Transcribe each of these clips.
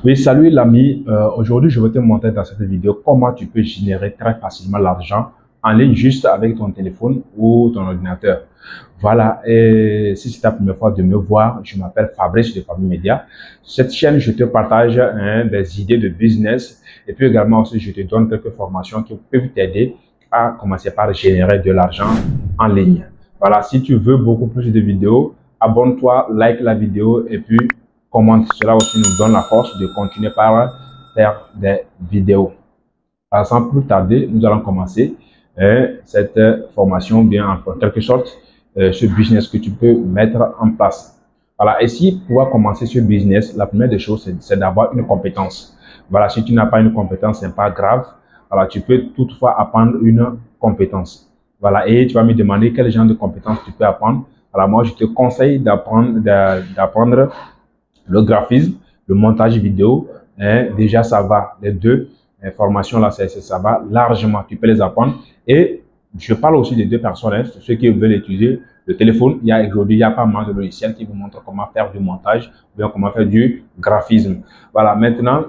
Oui, salut l'ami. Aujourd'hui, je vais te montrer dans cette vidéo comment tu peux générer très facilement l'argent en ligne juste avec ton téléphone ou ton ordinateur. Voilà, et si c'est ta première fois de me voir, je m'appelle Fabrice de Famille Média. Sur cette chaîne, je te partage des idées de business et puis également aussi, je te donne quelques formations qui peuvent t'aider à commencer par générer de l'argent en ligne. Voilà, si tu veux beaucoup plus de vidéos, abonne-toi, like la vidéo et puis commente. Cela aussi nous donne la force de continuer par faire des vidéos. Alors, sans plus tarder, nous allons commencer cette formation, bien en quelque sorte, ce business que tu peux mettre en place. Voilà, et si pour pouvoir commencer ce business, la première des choses, c'est d'avoir une compétence. Voilà, si tu n'as pas une compétence, c'est pas grave. Voilà, tu peux toutefois apprendre une compétence. Voilà, et tu vas me demander quel genre de compétences tu peux apprendre. Alors moi, je te conseille d'apprendre le graphisme, le montage vidéo, hein, déjà ça va. Les deux formations là, ça va largement. Tu peux les apprendre. Et je parle aussi des deux personnes, hein, ceux qui veulent utiliser le téléphone. Il y a pas mal de logiciels qui vous montrent comment faire du montage, ou bien comment faire du graphisme. Voilà, maintenant,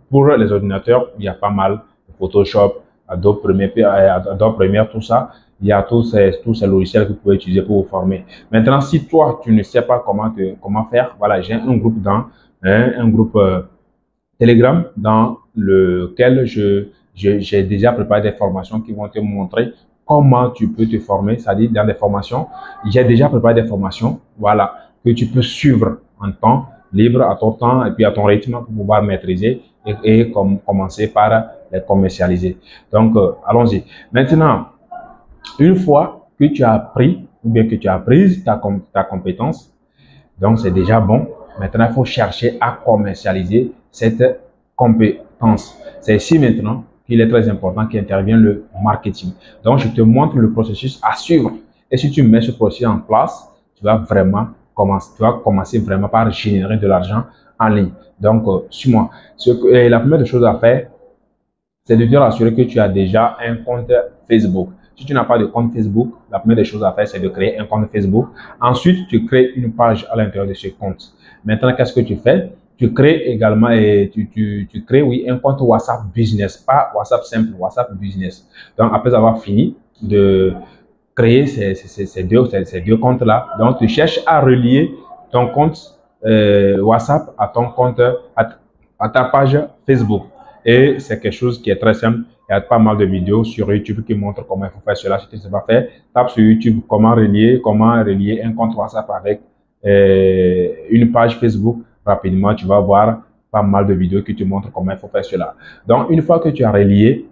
pour les ordinateurs, il y a pas mal de Photoshop, Adobe Premiere, tout ça. Il y a tous ces logiciels que vous pouvez utiliser pour vous former. Maintenant, si toi, tu ne sais pas comment faire, voilà, j'ai un groupe un groupe Telegram dans lequel j'ai déjà préparé des formations qui vont te montrer comment tu peux te former, c'est-à-dire dans des formations, j'ai déjà préparé des formations, voilà, que tu peux suivre en temps libre, à ton temps et puis à ton rythme pour pouvoir maîtriser et commencer par les commercialiser. Donc, allons-y. Maintenant, une fois que tu as appris ou bien que tu as appris ta compétence, donc c'est déjà bon. Maintenant, il faut chercher à commercialiser cette compétence. C'est ici maintenant qu'il est très important qu'intervient le marketing. Donc, je te montre le processus à suivre. Et si tu mets ce processus en place, tu vas commencer vraiment par générer de l'argent en ligne. Donc, suis-moi. La première des choses à faire, c'est de te rassurer que tu as déjà un compte Facebook. Si tu n'as pas de compte Facebook, la première des choses à faire, c'est de créer un compte Facebook. Ensuite, tu crées une page à l'intérieur de ce compte. Maintenant, qu'est-ce que tu fais? Tu crées également tu crées, oui, un compte WhatsApp Business, pas WhatsApp simple, WhatsApp Business. Donc, après avoir fini de créer ces deux comptes-là, donc tu cherches à relier ton compte WhatsApp à ton compte, à ta page Facebook. Et c'est quelque chose qui est très simple. Il y a pas mal de vidéos sur YouTube qui montrent comment il faut faire cela. Si tu ne sais pas faire, tape sur YouTube comment relier un compte WhatsApp avec une page Facebook. Rapidement, tu vas voir pas mal de vidéos qui te montrent comment il faut faire cela. Donc, une fois que tu as relié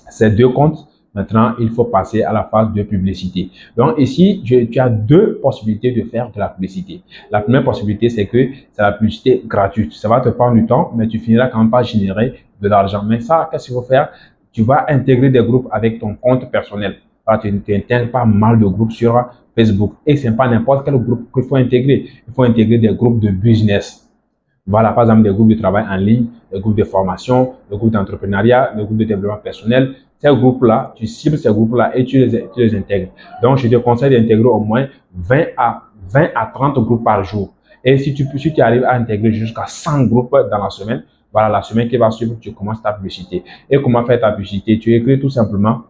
ces deux comptes, maintenant, il faut passer à la phase de publicité. Donc ici, tu as deux possibilités de faire de la publicité. La première possibilité, c'est que c'est la publicité gratuite. Ça va te prendre du temps, mais tu finiras quand même par générer de l'argent. Mais ça, qu'est-ce qu'il faut faire? Tu vas intégrer des groupes avec ton compte personnel. Alors, tu intègres pas mal de groupes sur Facebook. Et c'est pas n'importe quel groupe qu'il faut intégrer. Il faut intégrer des groupes de business. Voilà, par exemple, des groupes de travail en ligne, des groupes de formation, des groupes d'entrepreneuriat, des groupes de développement personnel. Ces groupes-là, tu cibles ces groupes-là et tu les intègres. Donc, je te conseille d'intégrer au moins 20 à 30 groupes par jour. Et si tu arrives à intégrer jusqu'à 100 groupes dans la semaine, voilà, la semaine qui va suivre, tu commences ta publicité. Et comment faire ta publicité? Tu écris tout simplement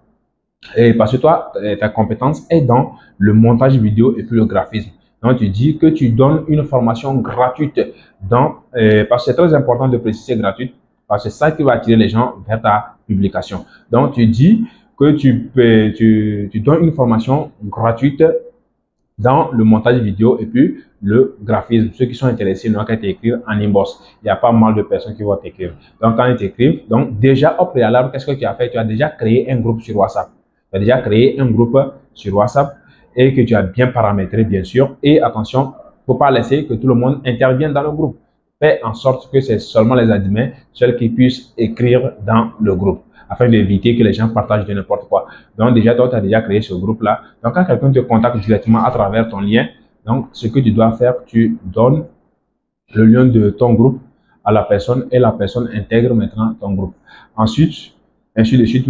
et parce que toi, ta compétence est dans le montage vidéo et puis le graphisme. Donc, tu dis que tu donnes une formation gratuite parce que c'est très important de préciser gratuite parce que c'est ça qui va attirer les gens vers ta publication. Donc, tu dis que tu donnes une formation gratuite dans le montage vidéo et puis le graphisme. Ceux qui sont intéressés n'ont qu'à t'écrire en inbox. Il y a pas mal de personnes qui vont t'écrire. Donc, quand ils t'écrivent, donc déjà au préalable, qu'est-ce que tu as fait? Tu as déjà créé un groupe sur WhatsApp. Tu as déjà créé un groupe sur WhatsApp et que tu as bien paramétré, bien sûr. Et attention, faut pas laisser que tout le monde intervienne dans le groupe. Fais en sorte que c'est seulement les admins, ceux qui puissent écrire dans le groupe afin d'éviter que les gens partagent de n'importe quoi. Donc déjà, toi, tu as déjà créé ce groupe-là. Donc quand quelqu'un te contacte directement à travers ton lien, donc ce que tu dois faire, tu donnes le lien de ton groupe à la personne et la personne intègre maintenant ton groupe. Ensuite, ainsi de suite.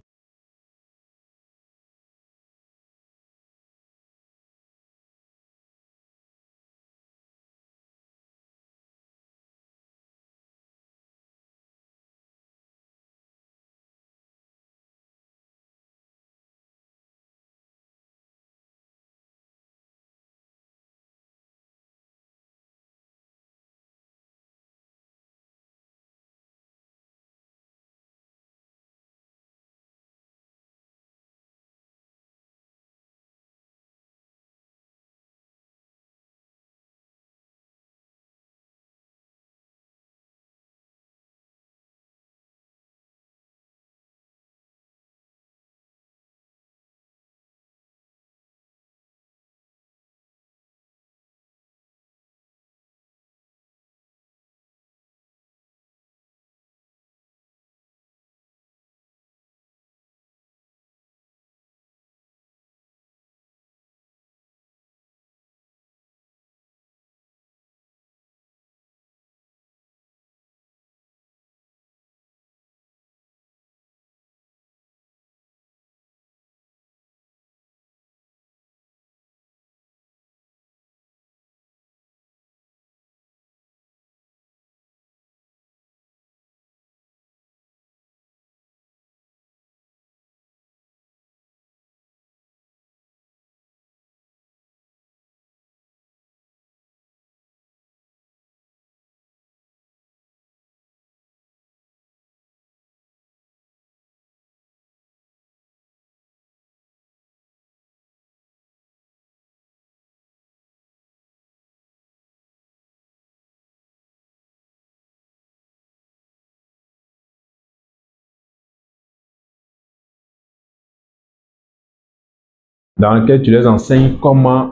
dans lequel tu les enseignes comment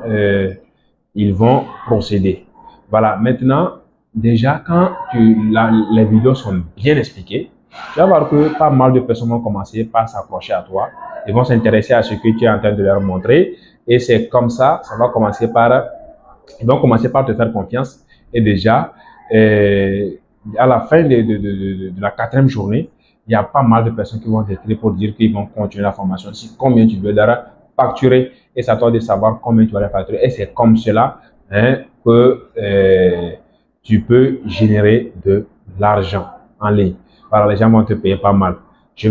ils vont procéder. Voilà, maintenant, déjà, quand les vidéos sont bien expliquées, tu vas voir que pas mal de personnes vont commencer par s'approcher à toi. Ils vont s'intéresser à ce que tu es en train de leur montrer. Et c'est comme ça va commencer par, ils vont commencer par te faire confiance. Et déjà, à la fin de la quatrième journée, il y a pas mal de personnes qui vont t'écrire pour dire qu'ils vont continuer la formation. Si combien tu veux leur facturer, et c'est à toi de savoir combien tu vas leur facturer. Et c'est comme cela que tu peux générer de l'argent en ligne. Voilà, les gens vont te payer pas mal. Je